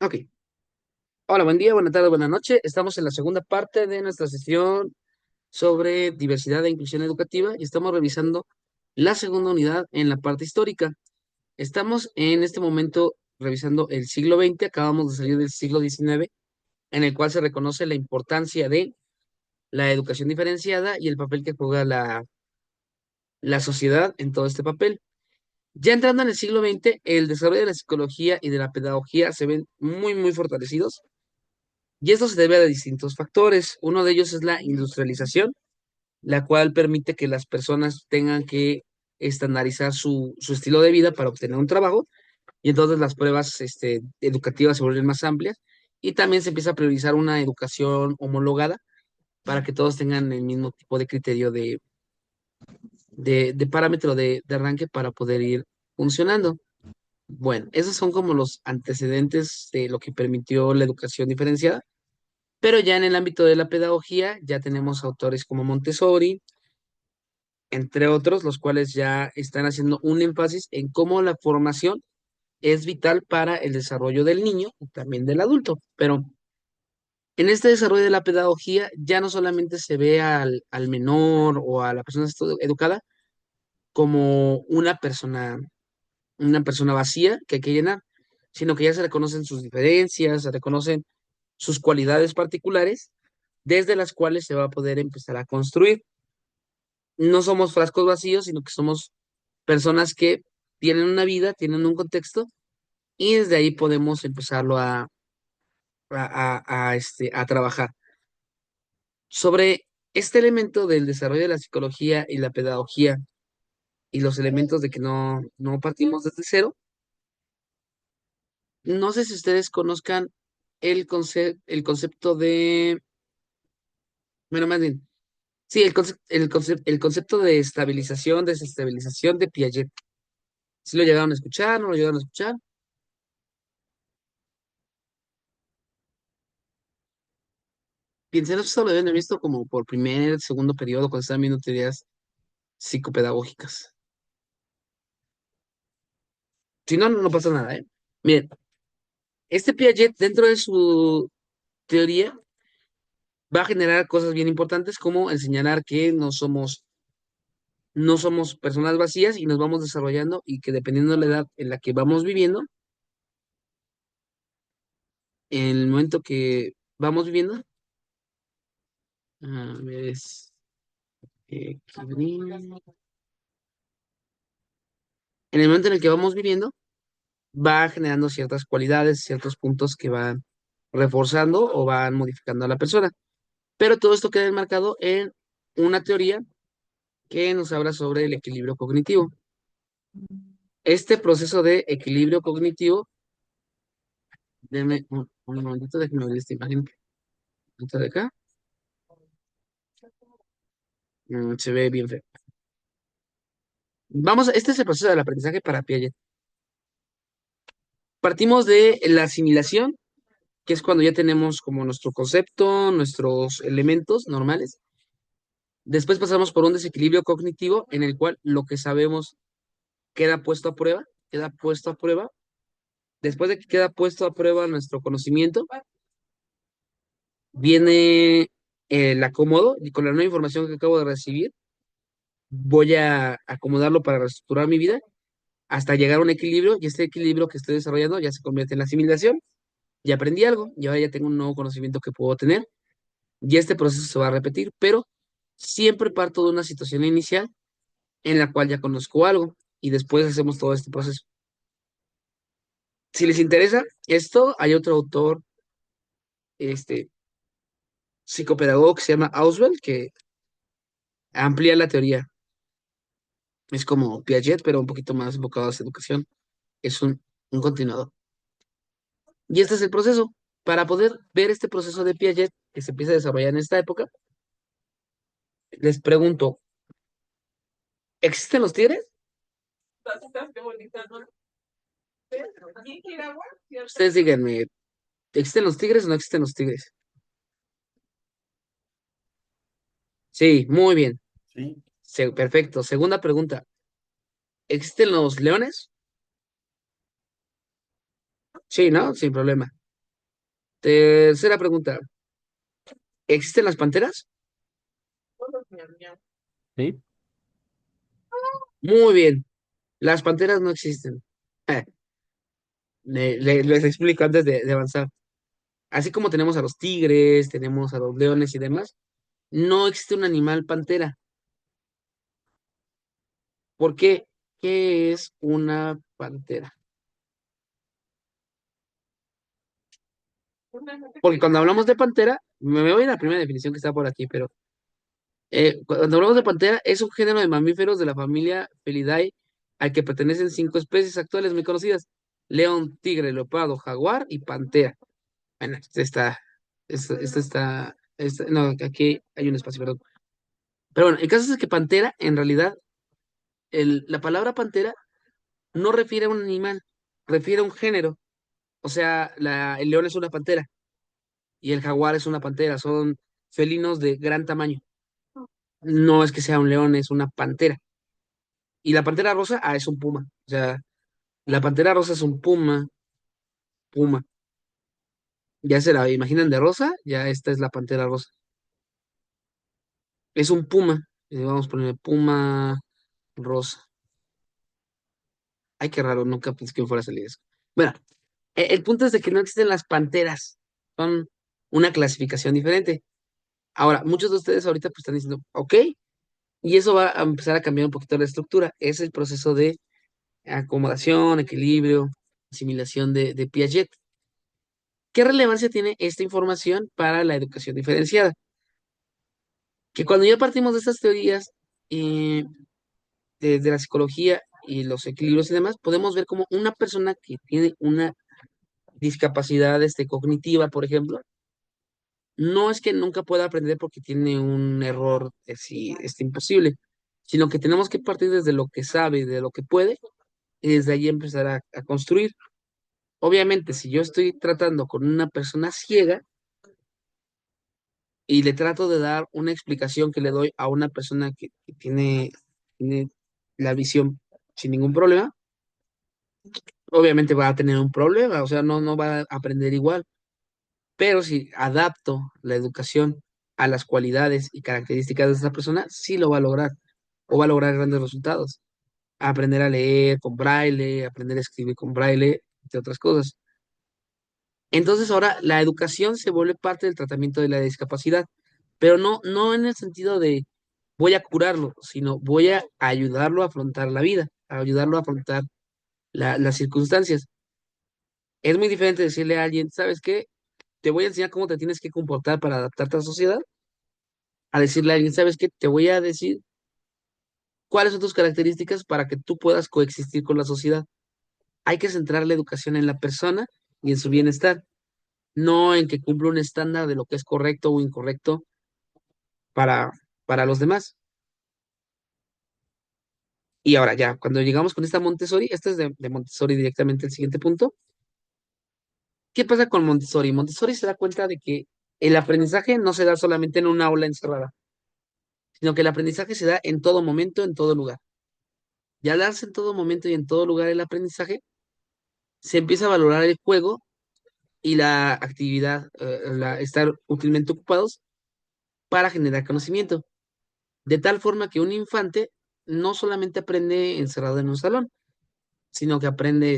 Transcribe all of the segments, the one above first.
Ok. Hola, buen día, buena tarde, buena noche. Estamos en la segunda parte de nuestra sesión sobre diversidad e inclusión educativa y estamos revisando la segunda unidad en la parte histórica. Estamos en este momento revisando el siglo XX, acabamos de salir del siglo XIX, en el cual se reconoce la importancia de la educación diferenciada y el papel que juega la sociedad en todo este papel. Ya entrando en el siglo XX, el desarrollo de la psicología y de la pedagogía se ven muy fortalecidos. Y esto se debe a distintos factores. Uno de ellos es la industrialización, la cual permite que las personas tengan que estandarizar su estilo de vida para obtener un trabajo, y entonces las pruebas educativas se vuelven más amplias, y también se empieza a priorizar una educación homologada para que todos tengan el mismo tipo de criterio de parámetro de arranque para poder ir funcionando. Bueno, esos son como los antecedentes de lo que permitió la educación diferenciada. Pero ya en el ámbito de la pedagogía, ya tenemos autores como Montessori, entre otros, los cuales ya están haciendo un énfasis en cómo la formación es vital para el desarrollo del niño y también del adulto. Pero en este desarrollo de la pedagogía ya no solamente se ve al menor o a la persona educada como una persona vacía que hay que llenar, sino que ya se reconocen sus diferencias, se reconocen sus cualidades particulares, desde las cuales se va a poder empezar a construir. No somos frascos vacíos, sino que somos personas que tienen una vida, tienen un contexto, y desde ahí podemos empezarlo a trabajar. Sobre este elemento del desarrollo de la psicología y la pedagogía y los elementos de que no partimos desde cero, no sé si ustedes conozcan el concepto de, bueno, más bien, sí, el concepto de estabilización, desestabilización de Piaget. ¿Sí lo llegaron a escuchar? ¿No lo llegaron a escuchar? Piensen, esto lo habían visto como por primer, segundo periodo cuando estaban viendo teorías psicopedagógicas. Si no, no pasa nada, ¿eh? Miren, este Piaget, dentro de su teoría, va a generar cosas bien importantes como el señalar que no somos personas vacías y nos vamos desarrollando, y que dependiendo de la edad en la que vamos viviendo, en el momento que vamos viviendo, a ver, en el momento en el que vamos viviendo, va generando ciertas cualidades, ciertos puntos que van reforzando o van modificando a la persona. Pero todo esto queda enmarcado en una teoría que nos habla sobre el equilibrio cognitivo. Este proceso de equilibrio cognitivo, denme un momentito, déjenme ver esta imagen. Esta de acá. Se ve bien feo. Este es el proceso del aprendizaje para Piaget. Partimos de la asimilación, que es cuando ya tenemos como nuestro concepto, nuestros elementos normales. Después pasamos por un desequilibrio cognitivo en el cual lo que sabemos queda puesto a prueba, queda puesto a prueba. Después de que queda puesto a prueba nuestro conocimiento, viene el acomodo, y con la nueva información que acabo de recibir, voy a acomodarlo para reestructurar mi vida hasta llegar a un equilibrio, y este equilibrio que estoy desarrollando ya se convierte en la asimilación. Ya aprendí algo y ahora ya tengo un nuevo conocimiento que puedo tener, y este proceso se va a repetir, pero siempre parto de una situación inicial en la cual ya conozco algo, y después hacemos todo este proceso. Si les interesa esto, hay otro autor, este, psicopedagogo, que se llama Auswell, que amplía la teoría. Es como Piaget, pero un poquito más enfocado a la educación. Es un continuador. Y este es el proceso. Para poder ver este proceso de Piaget que se empieza a desarrollar en esta época, les pregunto, ¿existen los tigres? Ustedes díganme, ¿existen los tigres o no existen los tigres? Sí, muy bien. Sí, Perfecto. Segunda pregunta, ¿existen los leones? Sí, ¿no? Sin problema. Tercera pregunta. ¿Existen las panteras? ¿Sí? Muy bien. Las panteras no existen. Eh, les explico antes de avanzar. Así como tenemos a los tigres, tenemos a los leones y demás, no existe un animal pantera. ¿Por qué? ¿Qué es una pantera? Porque cuando hablamos de pantera, me voy a la primera definición que está por aquí, pero cuando hablamos de pantera, es un género de mamíferos de la familia Felidae al que pertenecen cinco especies actuales muy conocidas: león, tigre, leopardo, jaguar y pantera. Bueno, no, aquí hay un espacio, perdón. Pero bueno, el caso es que pantera, en realidad, la palabra pantera no refiere a un animal, refiere a un género. O sea, el león es una pantera y el jaguar es una pantera, son felinos de gran tamaño. No es que sea un león, es una pantera. Y la pantera rosa, es un puma. O sea, la pantera rosa es un puma. Ya se la imaginan de rosa, ya esta es la pantera rosa. Es un puma. Vamos a ponerle puma rosa. Ay, qué raro, nunca pensé que me fuera a salir eso. Bueno, el punto es de que no existen las panteras. Son una clasificación diferente. Ahora, muchos de ustedes ahorita pues están diciendo, ok, y eso va a empezar a cambiar un poquito la estructura. Es el proceso de acomodación, equilibrio, asimilación de Piaget. ¿Qué relevancia tiene esta información para la educación diferenciada? Que cuando ya partimos de estas teorías eh, de la psicología y los equilibrios y demás, podemos ver como una persona que tiene una discapacidad cognitiva, por ejemplo, no es que nunca pueda aprender porque tiene un error si es imposible, sino que tenemos que partir desde lo que sabe, de lo que puede, y desde ahí empezar a construir. Obviamente, si yo estoy tratando con una persona ciega y le trato de dar una explicación que le doy a una persona que tiene la visión sin ningún problema, obviamente va a tener un problema, o sea, no va a aprender igual. Pero si adapto la educación a las cualidades y características de esa persona, sí lo va a lograr o va a lograr grandes resultados. Aprender a leer con braille, aprender a escribir con braille, entre otras cosas. Entonces ahora la educación se vuelve parte del tratamiento de la discapacidad, pero no en el sentido de voy a curarlo, sino voy a ayudarlo a afrontar la vida, a ayudarlo a afrontar las circunstancias. Es muy diferente decirle a alguien, ¿sabes qué? Te voy a enseñar cómo te tienes que comportar para adaptarte a la sociedad, a decirle a alguien, ¿sabes qué? Te voy a decir cuáles son tus características para que tú puedas coexistir con la sociedad. Hay que centrar la educación en la persona y en su bienestar, no en que cumpla un estándar de lo que es correcto o incorrecto para, para los demás. Y ahora ya, cuando llegamos con esta Montessori, este es de Montessori directamente el siguiente punto. ¿Qué pasa con Montessori? Montessori se da cuenta de que el aprendizaje no se da solamente en una aula encerrada, sino que el aprendizaje se da en todo momento, en todo lugar. Y al darse en todo momento y en todo lugar el aprendizaje, se empieza a valorar el juego y la actividad, estar útilmente ocupados para generar conocimiento. De tal forma que un infante no solamente aprende encerrado en un salón, sino que aprende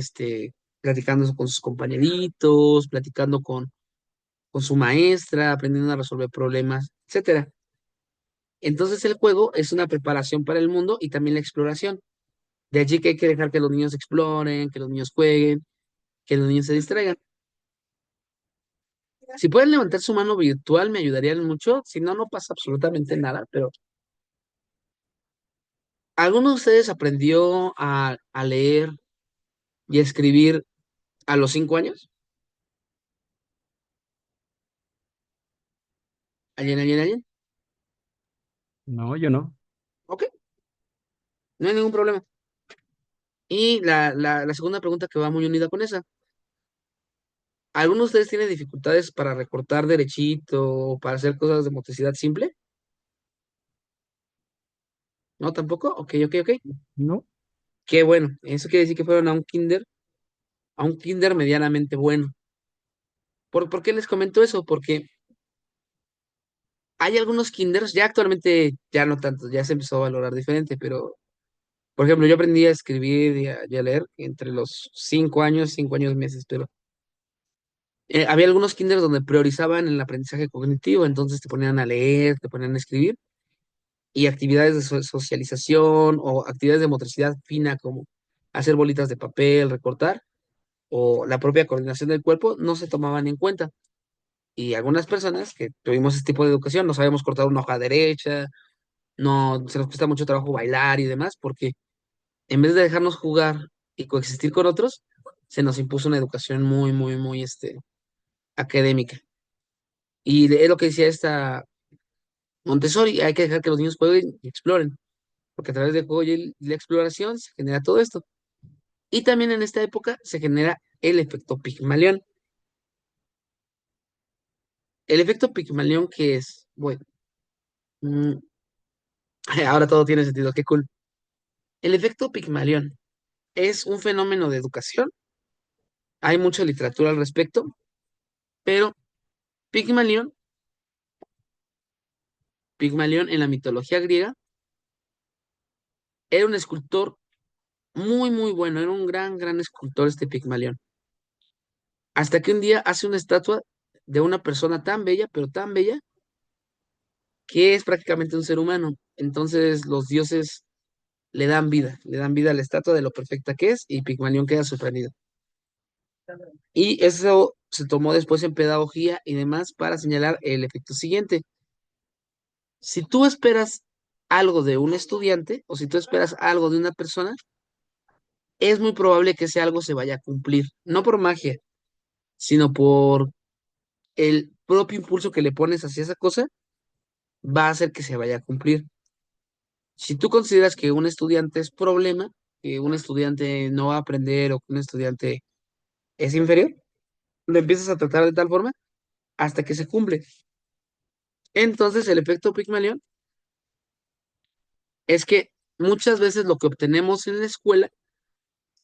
platicando con sus compañeritos, platicando con su maestra, aprendiendo a resolver problemas, etcétera. Entonces el juego es una preparación para el mundo y también la exploración. De allí que hay que dejar que los niños exploren, que los niños jueguen, que los niños se distraigan. Si pueden levantar su mano virtual, me ayudarían mucho. Si no, no pasa absolutamente nada. Pero, ¿alguno de ustedes aprendió a leer y a escribir a los 5 años? ¿Alguien, alguien, alguien? No, yo no. Ok, no hay ningún problema. Y la segunda pregunta que va muy unida con esa. ¿Alguno de ustedes tiene dificultades para recortar derechito o para hacer cosas de motricidad simple? ¿No, tampoco? Ok, ok, ok. No. Qué bueno. Eso quiere decir que fueron a un kinder medianamente bueno. ¿Por qué les comento eso? Porque hay algunos kinders, ya actualmente ya no tanto, ya se empezó a valorar diferente, pero por ejemplo, yo aprendí a escribir y a leer entre los 5 años, 5 años meses, pero había algunos kinders donde priorizaban el aprendizaje cognitivo, entonces te ponían a leer, te ponían a escribir, y actividades de socialización o actividades de motricidad fina como hacer bolitas de papel, recortar, o la propia coordinación del cuerpo, no se tomaban en cuenta. Y algunas personas que tuvimos este tipo de educación no sabemos cortar una hoja derecha, no se nos cuesta mucho trabajo bailar y demás, porque en vez de dejarnos jugar y coexistir con otros, se nos impuso una educación muy, muy, muy académica. Y es lo que decía esta Montessori, hay que dejar que los niños jueguen y exploren, porque a través del juego y la exploración se genera todo esto. Y también en esta época se genera el efecto Pigmalión. El efecto Pigmalión que es, bueno, mm, ahora todo tiene sentido, qué cool. El efecto Pigmalión es un fenómeno de educación, hay mucha literatura al respecto, pero Pigmalión, Pigmalión en la mitología griega, era un escultor muy, muy bueno, era un gran, gran escultor este Pigmalión. Hasta que un día hace una estatua de una persona tan bella, pero tan bella, que es prácticamente un ser humano. Entonces los dioses le dan vida a la estatua de lo perfecta que es, y Pigmalión queda sorprendido. Y eso se tomó después en pedagogía y demás para señalar el efecto siguiente. Si tú esperas algo de un estudiante o si tú esperas algo de una persona, es muy probable que ese algo se vaya a cumplir, no por magia, sino por el propio impulso que le pones hacia esa cosa, va a hacer que se vaya a cumplir. Si tú consideras que un estudiante es problema, que un estudiante no va a aprender o que un estudiante es inferior, lo empiezas a tratar de tal forma hasta que se cumple. Entonces, el efecto Pygmalion es que muchas veces lo que obtenemos en la escuela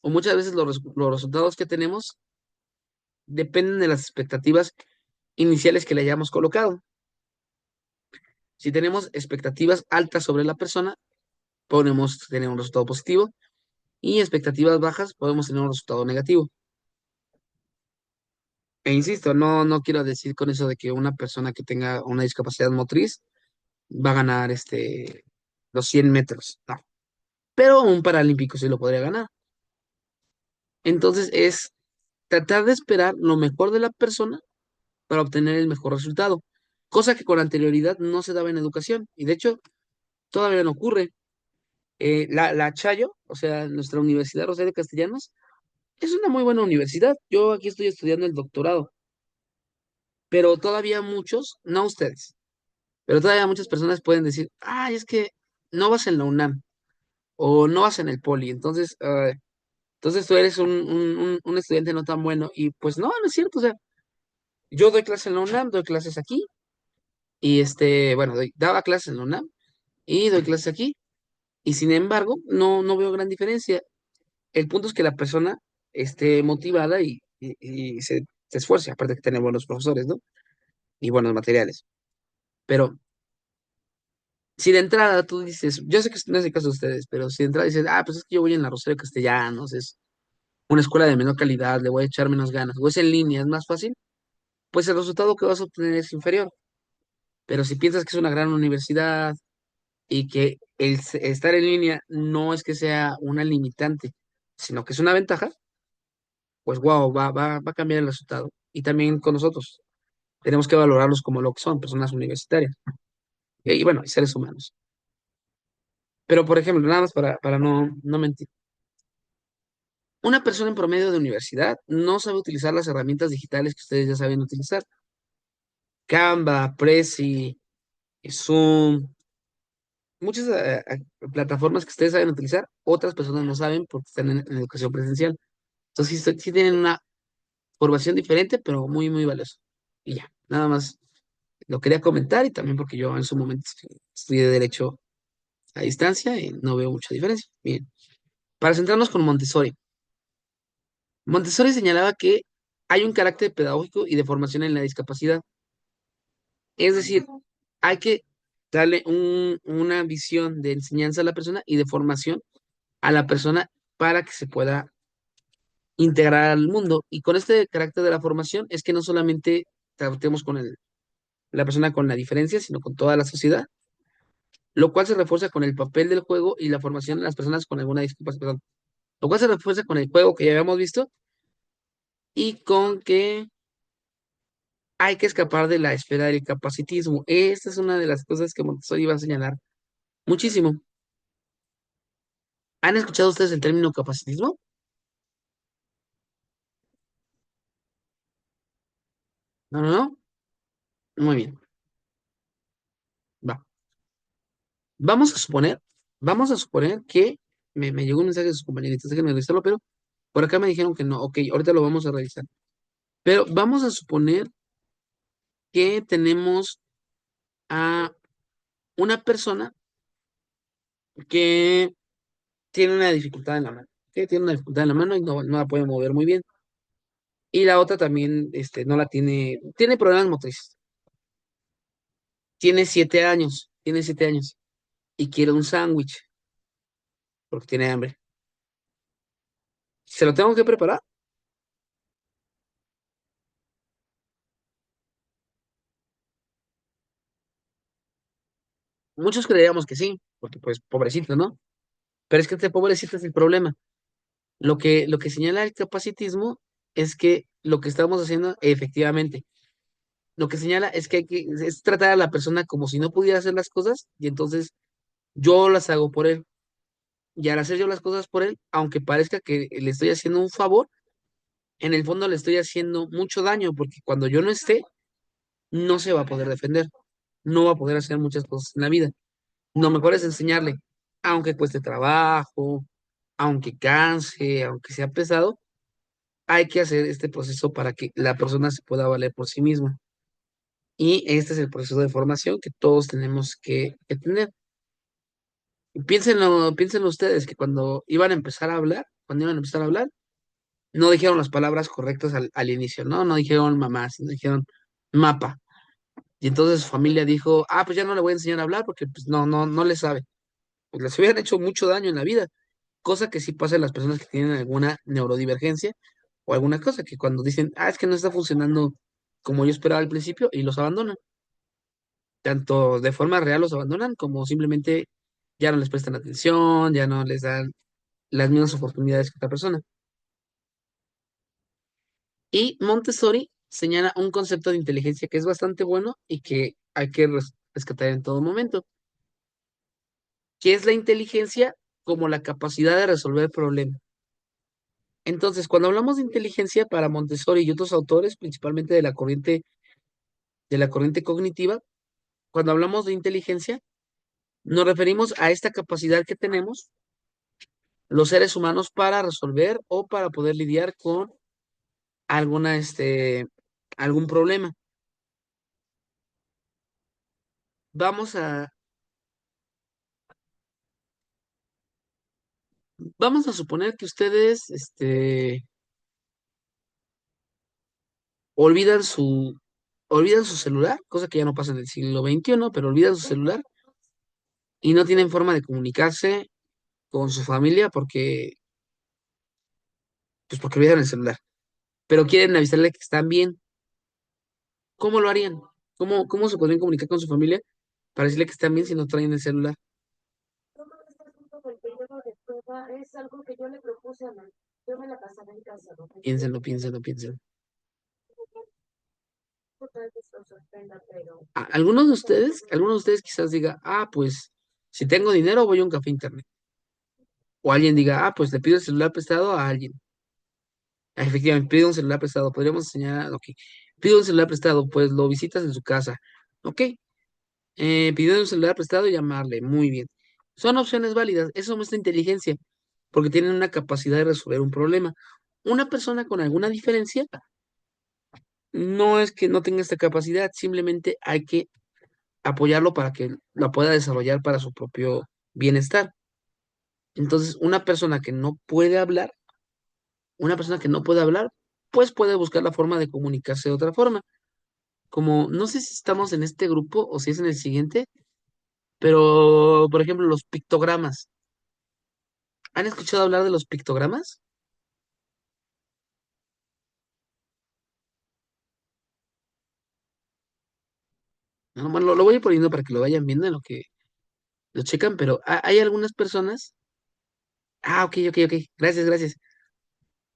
o muchas veces los resultados que tenemos dependen de las expectativas iniciales que le hayamos colocado. Si tenemos expectativas altas sobre la persona, podemos tener un resultado positivo, y expectativas bajas, podemos tener un resultado negativo. E insisto, no quiero decir con eso de que una persona que tenga una discapacidad motriz va a ganar los 100 metros. No, pero un paralímpico sí lo podría ganar. Entonces es tratar de esperar lo mejor de la persona para obtener el mejor resultado, cosa que con anterioridad no se daba en educación, y de hecho todavía no ocurre. La Chayo, o sea, nuestra Universidad Rosario Castellanos, es una muy buena universidad. Yo aquí estoy estudiando el doctorado, pero todavía muchos, no ustedes, pero todavía muchas personas pueden decir, ay, es que no vas en la UNAM o no vas en el Poli, entonces tú eres un estudiante no tan bueno. Y pues no, no es cierto. O sea, yo doy clases en la UNAM, doy clases aquí, y bueno, daba clases en la UNAM y doy clases aquí, y sin embargo, no veo gran diferencia. El punto es que la persona esté motivada y se esfuerce, aparte que tener buenos profesores, ¿no? Y buenos materiales. Pero si de entrada tú dices, yo sé que no es el caso de ustedes, pero si de entrada dices, pues es que yo voy en la Rosario Castellanos, es una escuela de menor calidad, le voy a echar menos ganas, o es en línea, es más fácil, pues el resultado que vas a obtener es inferior. Pero si piensas que es una gran universidad y que estar en línea no es que sea una limitante, sino que es una ventaja, pues wow, va a cambiar el resultado. Y también con nosotros, tenemos que valorarlos como lo que son, personas universitarias. Y bueno, y seres humanos. Pero, por ejemplo, nada más para no mentir. Una persona en promedio de universidad no sabe utilizar las herramientas digitales que ustedes ya saben utilizar. Canva, Prezi, Zoom, muchas plataformas que ustedes saben utilizar, otras personas no saben porque están en educación presencial. Entonces sí tienen una formación diferente, pero muy, muy valiosa. Y ya, nada más lo quería comentar, y también porque yo en su momento estudié Derecho a distancia y no veo mucha diferencia. Bien, para centrarnos con Montessori. Montessori señalaba que hay un carácter pedagógico y de formación en la discapacidad. Es decir, hay que darle una visión de enseñanza a la persona y de formación a la persona para que se pueda integrar al mundo. Y con este carácter de la formación es que no solamente tratemos con la persona con la diferencia, sino con toda la sociedad, lo cual se refuerza con el papel del juego y la formación de las personas con alguna discapacidad, perdón, lo cual se refuerza con el juego que ya habíamos visto y con que hay que escapar de la esfera del capacitismo. Esta es una de las cosas que Montessori iba a señalar muchísimo. ¿Han escuchado ustedes el término capacitismo? No, no, no. Muy bien. Va. Vamos a suponer, vamos a suponer que me llegó un mensaje de sus compañeritos, déjenme revisarlo, pero por acá me dijeron que no. Ok, ahorita lo vamos a revisar. Pero vamos a suponer que tenemos a una persona que tiene una dificultad en la mano, que tiene una dificultad en la mano y no la puede mover muy bien. Y la otra también, no la tiene problemas motrices. Tiene 7 años y quiere un sándwich porque tiene hambre. ¿Se lo tengo que preparar? Muchos creeríamos que sí, porque pues pobrecito, ¿no? Pero es que este pobrecito es el problema. Lo que señala el capacitismo es que lo que estamos haciendo, efectivamente, lo que señala es que es tratar a la persona como si no pudiera hacer las cosas y entonces yo las hago por él. Y al hacer yo las cosas por él, aunque parezca que le estoy haciendo un favor, en el fondo le estoy haciendo mucho daño porque cuando yo no esté, no se va a poder defender, no va a poder hacer muchas cosas en la vida. Lo mejor es enseñarle, aunque cueste trabajo, aunque canse, aunque sea pesado, hay que hacer este proceso para que la persona se pueda valer por sí misma. Y este es el proceso de formación que todos tenemos que tener. Y piénsenlo ustedes, que cuando iban a empezar a hablar, no dijeron las palabras correctas al inicio, ¿no? No dijeron mamá, sino dijeron mapa. Y entonces su familia dijo, pues ya no le voy a enseñar a hablar porque pues no le sabe. Pues les hubieran hecho mucho daño en la vida, cosa que sí pasa en las personas que tienen alguna neurodivergencia o alguna cosa que cuando dicen, es que no está funcionando como yo esperaba al principio y los abandonan. Tanto de forma real los abandonan como simplemente ya no les prestan atención, ya no les dan las mismas oportunidades que otra persona. Y Montessori señala un concepto de inteligencia que es bastante bueno y que hay que rescatar en todo momento, que es la inteligencia como la capacidad de resolver problemas. Entonces, cuando hablamos de inteligencia para Montessori y otros autores, principalmente de la corriente cognitiva, cuando hablamos de inteligencia, nos referimos a esta capacidad que tenemos los seres humanos para resolver o para poder lidiar con algún problema. Vamos a, vamos a suponer que ustedes, olvidan olvidan su celular, cosa que ya no pasa en el siglo XXI, pero olvidan su celular y no tienen forma de comunicarse con su familia porque olvidaron el celular, pero quieren avisarle que están bien. ¿Cómo lo harían? ¿Cómo se podrían comunicar con su familia para decirle que están bien si no traen el celular? Todo este asunto del periodo de prueba es algo que yo le propuse a Manuel. Yo me la pasaba en casa, ¿no? Piénsenlo, piénsenlo, piénsenlo. Tal vez lo sorprenda, pero Algunos de ustedes quizás diga, pues si tengo dinero voy a un café internet. O alguien diga, pues le pido el celular prestado a alguien. Efectivamente, pido un celular prestado. Podríamos enseñar, ok, pido un celular prestado, pues lo visitas en su casa. Ok, pidiendo un celular prestado y llamarle. Muy bien. Son opciones válidas. Eso muestra inteligencia, porque tienen una capacidad de resolver un problema. Una persona con alguna diferencia no es que no tenga esta capacidad, simplemente hay que apoyarlo para que la pueda desarrollar para su propio bienestar. Entonces, una persona que no puede hablar pues puede buscar la forma de comunicarse de otra forma. Como, no sé si estamos en este grupo o si es en el siguiente, pero, por ejemplo, los pictogramas. ¿Han escuchado hablar de los pictogramas? No, bueno, lo voy a ir poniendo para que lo vayan viendo en lo que lo checan, pero hay algunas personas. Ah, ok, ok, ok. Gracias, gracias.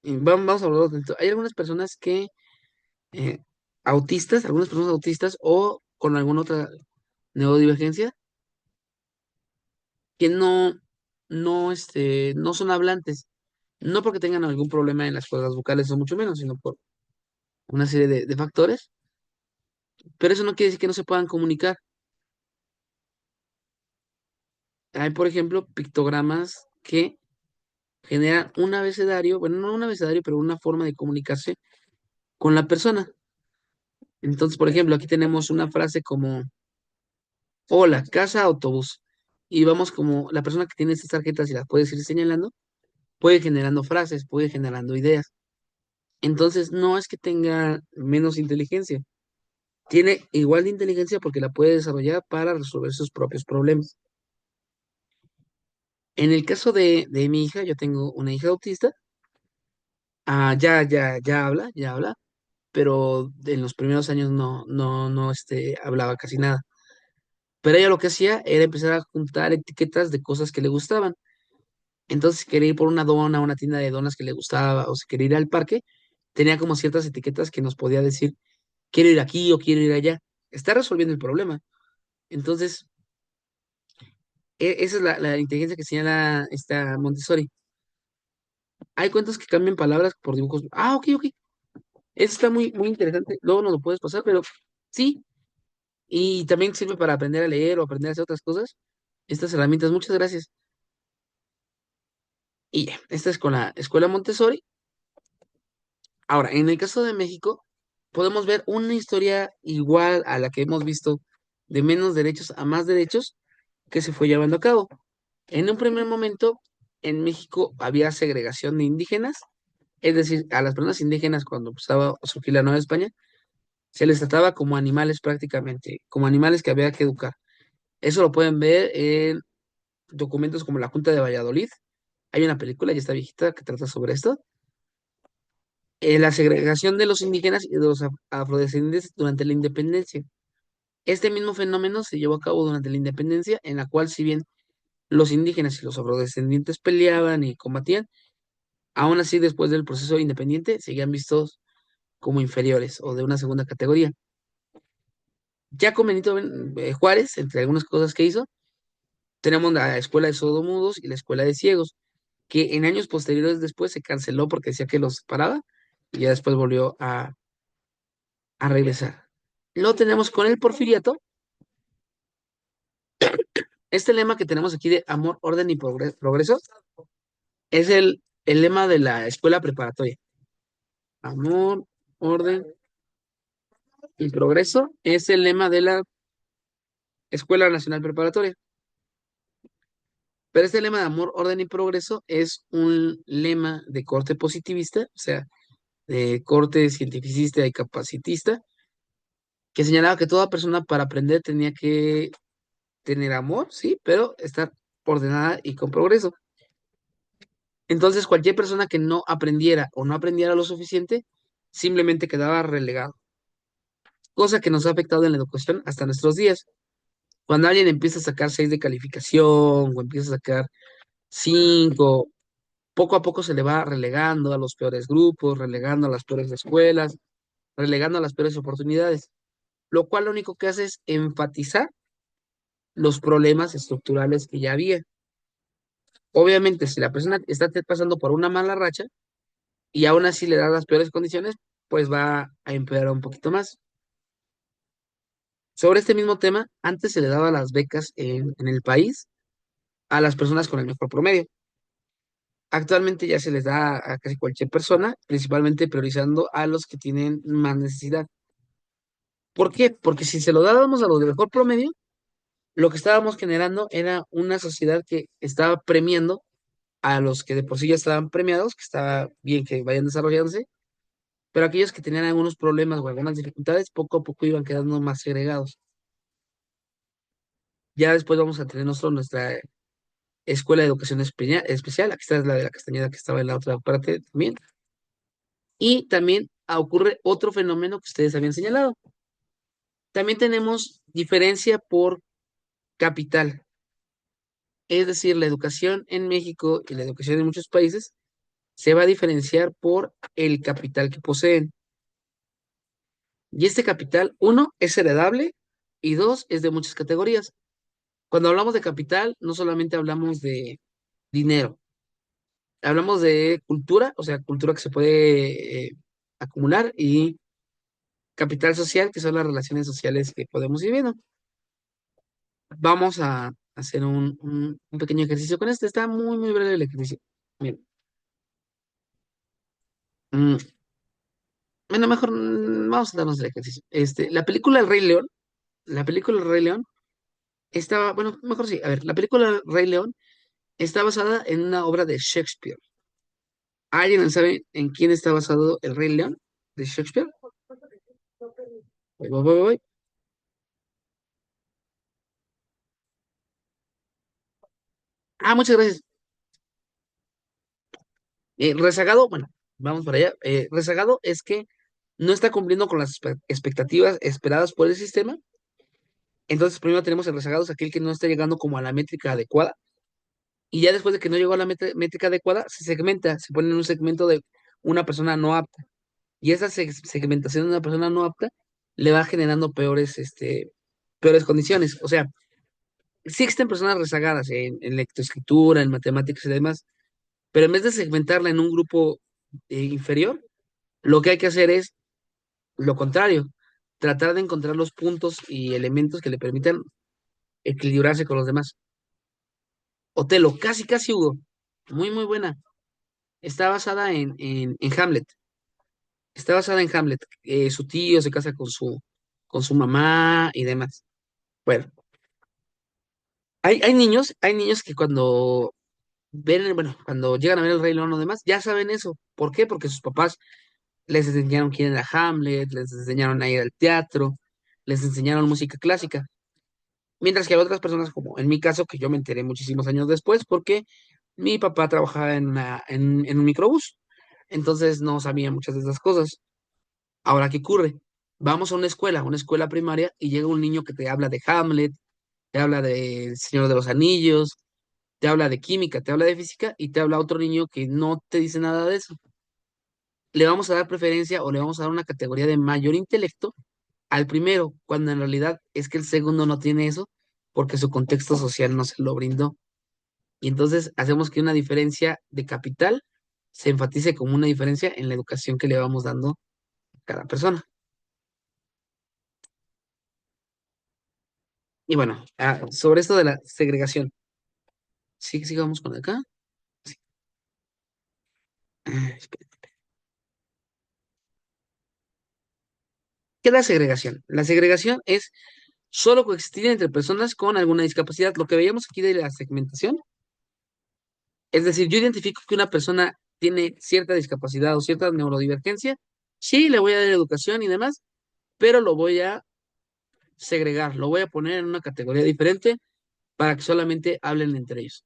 Vamos a hablar de esto. Hay algunas personas que, eh, autistas, algunas personas autistas o con alguna otra neurodivergencia, que no son hablantes. No porque tengan algún problema en las cuerdas vocales o mucho menos, sino por una serie de factores. Pero eso no quiere decir que no se puedan comunicar. Hay, por ejemplo, pictogramas que generan un abecedario, bueno, no un abecedario, pero una forma de comunicarse con la persona. Entonces, por ejemplo, aquí tenemos una frase como, hola, casa, autobús. Y vamos como, la persona que tiene estas tarjetas y las puede ir señalando, puede ir generando frases, puede ir generando ideas. Entonces, no es que tenga menos inteligencia, tiene igual de inteligencia porque la puede desarrollar para resolver sus propios problemas. En el caso de mi hija, yo tengo una hija autista, ya habla, pero en los primeros años no hablaba casi nada. Pero ella lo que hacía era empezar a juntar etiquetas de cosas que le gustaban. Entonces, si quería ir por una dona, a una tienda de donas que le gustaba, o si quería ir al parque, tenía como ciertas etiquetas que nos podía decir, quiero ir aquí o quiero ir allá. Está resolviendo el problema. Entonces, esa es la inteligencia que señala esta Montessori. Hay cuentos que cambian palabras por dibujos. Ah, ok, ok. Eso está muy, muy interesante. Luego nos lo puedes pasar, pero sí. Y también sirve para aprender a leer o aprender a hacer otras cosas. Estas herramientas, muchas gracias. Y ya, esta es con la Escuela Montessori. Ahora, en el caso de México, podemos ver una historia igual a la que hemos visto de menos derechos a más derechos que se fue llevando a cabo. En un primer momento, en México había segregación de indígenas, es decir, a las personas indígenas cuando empezaba a surgir la Nueva España, se les trataba como animales prácticamente, como animales que había que educar. Eso lo pueden ver en documentos como la Junta de Valladolid. Hay una película, ya está viejita, que trata sobre esto. La segregación de los indígenas y de los afrodescendientes durante la independencia. Este mismo fenómeno se llevó a cabo durante la independencia, en la cual, si bien los indígenas y los afrodescendientes peleaban y combatían, aún así, después del proceso independiente, seguían vistos como inferiores o de una segunda categoría. Ya con Benito Juárez, entre algunas cosas que hizo, tenemos la escuela de sordomudos y la escuela de ciegos, que en años posteriores después se canceló porque decía que los separaba y ya después volvió a regresar. Lo tenemos con el porfiriato, este lema que tenemos aquí de amor, orden y progreso es el lema de la escuela preparatoria. Amor, orden y progreso es el lema de la Escuela Nacional Preparatoria. Pero este lema de amor, orden y progreso es un lema de corte positivista, o sea, de corte cientificista y capacitista, que señalaba que toda persona para aprender tenía que tener amor, sí, pero estar ordenada y con progreso. Entonces, cualquier persona que no aprendiera o no aprendiera lo suficiente, simplemente quedaba relegado, cosa que nos ha afectado en la educación hasta nuestros días. Cuando alguien empieza a sacar 6 de calificación o empieza a sacar 5, poco a poco se le va relegando a los peores grupos, relegando a las peores escuelas, relegando a las peores oportunidades, lo cual lo único que hace es enfatizar los problemas estructurales que ya había. Obviamente, si la persona está pasando por una mala racha y aún así le da las peores condiciones, pues va a empeorar un poquito más. Sobre este mismo tema, antes se le daba las becas en el país a las personas con el mejor promedio. Actualmente ya se les da a casi cualquier persona, principalmente priorizando a los que tienen más necesidad. ¿Por qué? Porque si se lo dábamos a los de mejor promedio, lo que estábamos generando era una sociedad que estaba premiando a los que de por sí ya estaban premiados, que estaba bien que vayan desarrollándose, pero aquellos que tenían algunos problemas o algunas dificultades, poco a poco iban quedando más segregados. Ya después vamos a tener nosotros nuestra escuela de educación especial, aquí está la de la Castañeda que estaba en la otra parte también, y también ocurre otro fenómeno que ustedes habían señalado. También tenemos diferencia por capital, es decir, la educación en México y la educación en muchos países se va a diferenciar por el capital que poseen. Y este capital, uno, es heredable y dos, es de muchas categorías. Cuando hablamos de capital, no solamente hablamos de dinero, hablamos de cultura, o sea, cultura que se puede acumular y capital social, que son las relaciones sociales que podemos ir viendo. Vamos a hacer un pequeño ejercicio con este. Está muy, muy breve el ejercicio. Miren. Mm, bueno, mejor vamos a darnos el ejercicio. La película El Rey León, la película El Rey León estaba, bueno, mejor sí, a ver, la película El Rey León está basada en una obra de Shakespeare. ¿Alguien sabe en quién está basado El Rey León de Shakespeare? Voy. Ah, muchas gracias. Rezagado, bueno, vamos para allá. Rezagado es que no está cumpliendo con las expectativas esperadas por el sistema. Entonces, primero tenemos el rezagado, es aquel que no está llegando como a la métrica adecuada. Y ya después de que no llegó a la métrica adecuada, se segmenta, se pone en un segmento de una persona no apta. Y esa segmentación de una persona no apta le va generando peores condiciones. O sea, sí existen personas rezagadas en lectoescritura, en matemáticas y demás, pero en vez de segmentarla en un grupo inferior, lo que hay que hacer es lo contrario, tratar de encontrar los puntos y elementos que le permitan equilibrarse con los demás. Otelo, casi, casi Hugo, muy, muy buena. Está basada en Hamlet. Está basada en Hamlet. Su tío se casa con su mamá y demás. Bueno, hay niños que cuando ven, bueno, cuando llegan a ver el Rey León o demás, ya saben eso. ¿Por qué? Porque sus papás les enseñaron quién era Hamlet, les enseñaron a ir al teatro, les enseñaron música clásica. Mientras que hay otras personas, como en mi caso, que yo me enteré muchísimos años después, porque mi papá trabajaba en un microbús. Entonces no sabía muchas de esas cosas. Ahora, ¿qué ocurre? Vamos a una escuela primaria, y llega un niño que te habla de Hamlet, te habla de El Señor de los Anillos, te habla de química, te habla de física, y te habla otro niño que no te dice nada de eso. Le vamos a dar preferencia o le vamos a dar una categoría de mayor intelecto al primero, cuando en realidad es que el segundo no tiene eso porque su contexto social no se lo brindó. Y entonces hacemos que una diferencia de capital se enfatice como una diferencia en la educación que le vamos dando a cada persona. Y bueno, sobre esto de la segregación. Sí, sigamos con acá. Sí. Espera. ¿Qué es la segregación? La segregación es solo coexistir entre personas con alguna discapacidad. Lo que veíamos aquí de la segmentación, es decir, yo identifico que una persona tiene cierta discapacidad o cierta neurodivergencia, sí, le voy a dar educación y demás, pero lo voy a segregar, lo voy a poner en una categoría diferente para que solamente hablen entre ellos.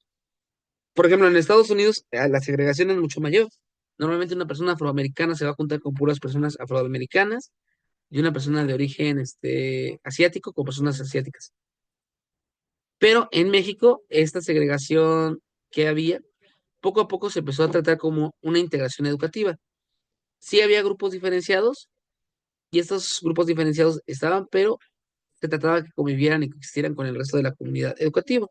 Por ejemplo, en Estados Unidos la segregación es mucho mayor. Normalmente una persona afroamericana se va a juntar con puras personas afroamericanas y una persona de origen asiático con personas asiáticas. Pero en México, esta segregación que había, poco a poco se empezó a tratar como una integración educativa. Sí había grupos diferenciados y estos grupos diferenciados estaban, pero se trataba de que convivieran y coexistieran con el resto de la comunidad educativa.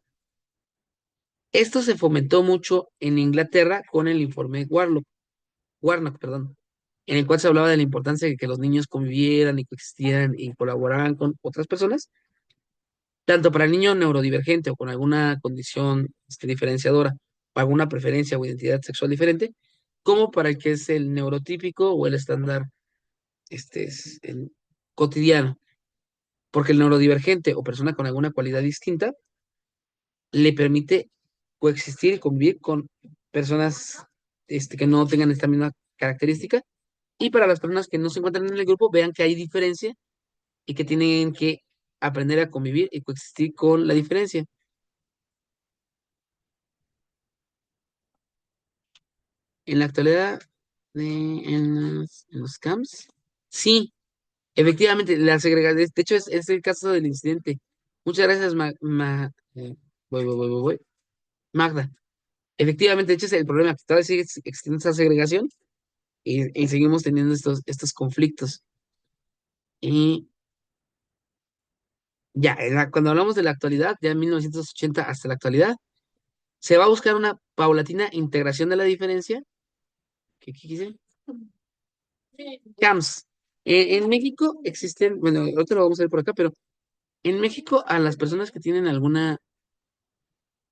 Esto se fomentó mucho en Inglaterra con el informe Warnock, perdón, en el cual se hablaba de la importancia de que los niños convivieran y coexistieran y colaboraran con otras personas, tanto para el niño neurodivergente o con alguna condición diferenciadora, o alguna preferencia o identidad sexual diferente, como para el que es el neurotípico o el estándar cotidiano, porque el neurodivergente o persona con alguna cualidad distinta le permite coexistir y convivir con personas que no tengan esta misma característica Y para las personas que no se encuentran en el grupo, vean que hay diferencia y que tienen que aprender a convivir y coexistir con la diferencia. En la actualidad, en los camps, sí, efectivamente, la segregación, de hecho es el caso del incidente. Muchas gracias, voy. Magda. Efectivamente, de hecho es el problema, que todavía sigue existiendo esa segregación y seguimos teniendo estos conflictos. Y ya, cuando hablamos de la actualidad, ya en 1980 hasta la actualidad, se va a buscar una paulatina integración de la diferencia. ¿Qué quise? CAMS. En México existen, bueno, otro lo vamos a ver por acá, pero en México a las personas que tienen alguna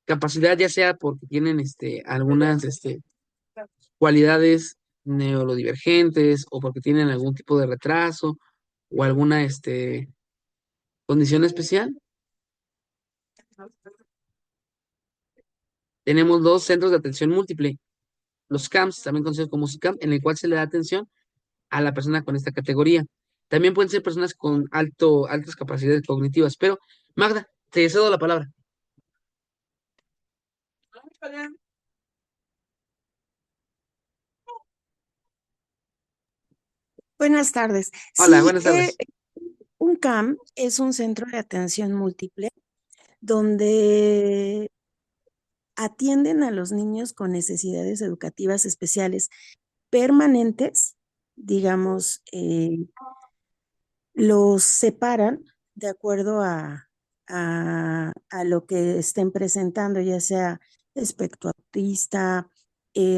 capacidad, ya sea porque tienen algunas cualidades neurodivergentes o porque tienen algún tipo de retraso o alguna condición especial, tenemos dos centros de atención múltiple, los CAMS, también conocidos como SICAM, en el cual se le da atención a la persona con esta categoría. También pueden ser personas con altas capacidades cognitivas, pero Magda, te cedo la palabra. Buenas tardes. Hola, Sí, buenas tardes. un CAM es un centro de atención múltiple donde atienden a los niños con necesidades educativas especiales permanentes, digamos, los separan de acuerdo a lo que estén presentando, ya sea espectro autista,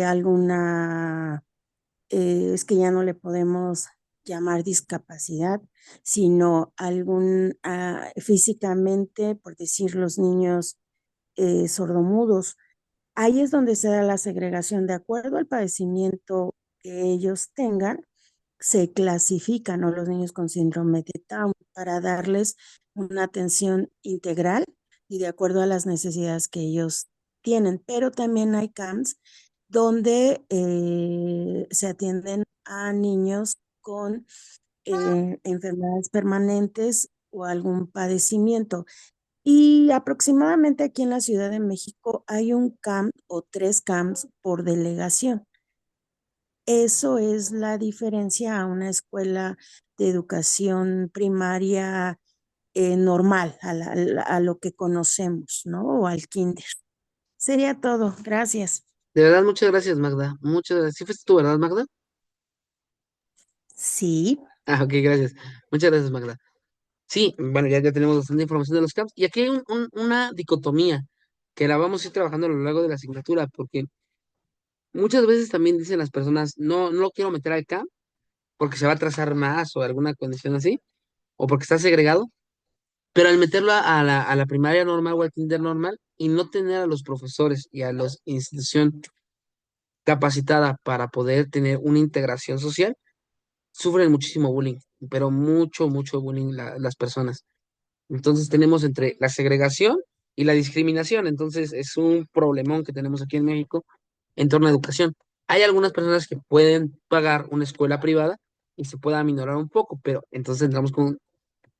alguna es que ya no le podemos llamar discapacidad, sino algún físicamente, por decir los niños sordomudos. Ahí es donde se da la segregación de acuerdo al padecimiento que ellos tengan, se clasifican, ¿no?, los niños con síndrome de Down para darles una atención integral y de acuerdo a las necesidades que ellos tienen. Pero también hay CAMS donde se atienden a niños con enfermedades permanentes o algún padecimiento. Y aproximadamente aquí en la Ciudad de México hay un CAM o 3 CAMs por delegación. Eso es la diferencia a una escuela de educación primaria normal, a lo que conocemos, ¿no? O al kinder. Sería todo. Gracias. De verdad, muchas gracias, Magda. Muchas gracias. ¿Sí fuiste tú, verdad, Magda? Sí. Ah, ok, gracias. Muchas gracias, Magda. Sí, bueno, ya tenemos bastante información de los CAMS. Y aquí hay una dicotomía que la vamos a ir trabajando a lo largo de la asignatura, porque muchas veces también dicen las personas, no, no lo quiero meter al CAM porque se va a atrasar más o alguna condición así, o porque está segregado, pero al meterlo a la primaria normal o al kinder normal y no tener a los profesores y a la institución capacitada para poder tener una integración social, sufren muchísimo bullying, pero mucho, mucho bullying las personas. Entonces tenemos entre la segregación y la discriminación. Entonces es un problemón que tenemos aquí en México en torno a educación. Hay algunas personas que pueden pagar una escuela privada y se pueda aminorar un poco, pero entonces entramos con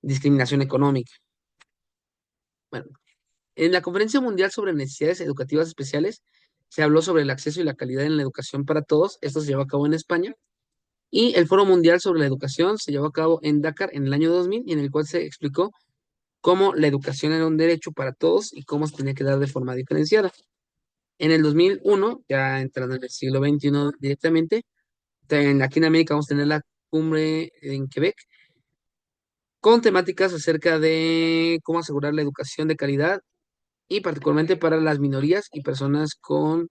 discriminación económica. Bueno, en la Conferencia Mundial sobre Necesidades Educativas Especiales se habló sobre el acceso y la calidad en la educación para todos. Esto se llevó a cabo en España. Y el Foro Mundial sobre la Educación se llevó a cabo en Dakar en el año 2000 y en el cual se explicó cómo la educación era un derecho para todos y cómo se tenía que dar de forma diferenciada. En el 2001, ya entrando en el siglo XXI directamente, aquí en América vamos a tener la cumbre en Quebec con temáticas acerca de cómo asegurar la educación de calidad y particularmente para las minorías y personas con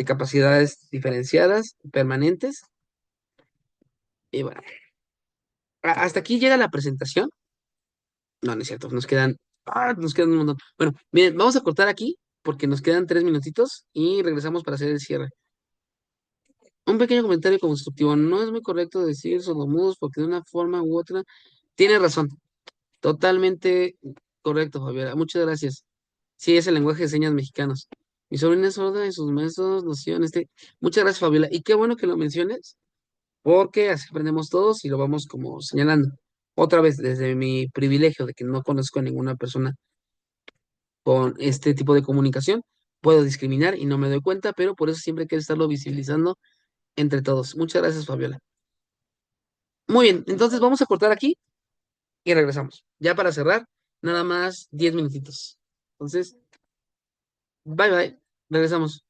capacidades diferenciadas, permanentes. Y bueno, hasta aquí llega la presentación. No, no es cierto, nos quedan un montón. Bueno, miren, vamos a cortar aquí porque nos quedan 3 minutitos y regresamos para hacer el cierre. Un pequeño comentario constructivo. No es muy correcto decir sordomudos porque de una forma u otra tiene razón. Totalmente correcto, Fabiola. Muchas gracias. Sí, es el lenguaje de señas mexicanos. Mi sobrina es sorda y sus maestros nos hicieron Muchas gracias, Fabiola. Y qué bueno que lo menciones, porque así aprendemos todos y lo vamos como señalando. Otra vez, desde mi privilegio de que no conozco a ninguna persona con este tipo de comunicación, puedo discriminar y no me doy cuenta, pero por eso siempre hay que estarlo visibilizando entre todos. Muchas gracias, Fabiola. Muy bien, entonces vamos a cortar aquí y regresamos. Ya para cerrar, nada más 10 minutitos. Entonces, bye bye, regresamos.